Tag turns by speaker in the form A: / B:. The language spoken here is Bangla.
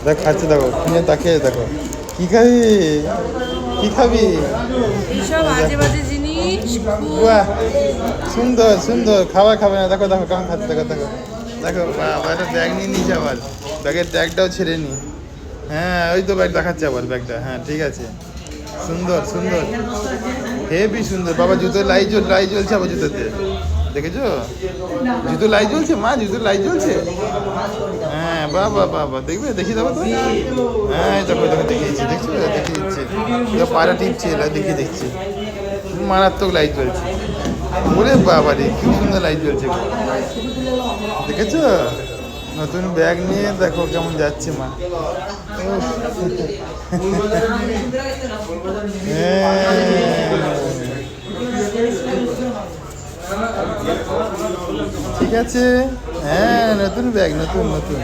A: দেখ খাচ্ছে, দেখো কিনে তাকিয়ে দেখো। কি খাবি, কি খাবি?
B: এইসব আজে বাজে জিনিস
A: বাহ, সুন্দর সুন্দর। খাবার খাবে না, দেখো দেখো কেমন খাচ্ছে, দেখো দেখো দেখো। বাবা, একটা ব্যাগ নিয়ে নিয়েছে আবার, ব্যাগের ট্যাগটাও ছেড়ে নি। হ্যাঁ ওই তো ব্যাগ দেখাচ্ছে আবার ব্যাগটা, হ্যাঁ ঠিক আছে। সুন্দর সুন্দর, হেবি সুন্দর। বাবা জুতোর লাই জ্বলছে আবার জুতোতে, দেখেছো? জুতো লাই জ্বলছে মা, জুতো লাই জ্বলছে। হ্যাঁ বাবা বাবা, দেখবে দেখিয়ে দেবো তো। হ্যাঁ দেখো দেখো দেখিয়েছি, দেখছো দেখিয়ে দিচ্ছে। পাড়া টিপছে, দেখিয়ে দিচ্ছে। মারাত্মক লাইট জ্বলছে। ওরে বাবা রে, কি সুন্দর লাইট জ্বলছে, দেখেছো? নতুন ব্যাগ নিয়ে দেখো কেমন যাচ্ছে মা। উফ। ঠিক আছে, হ্যাঁ নতুন ব্যাগ, নতুন নতুন।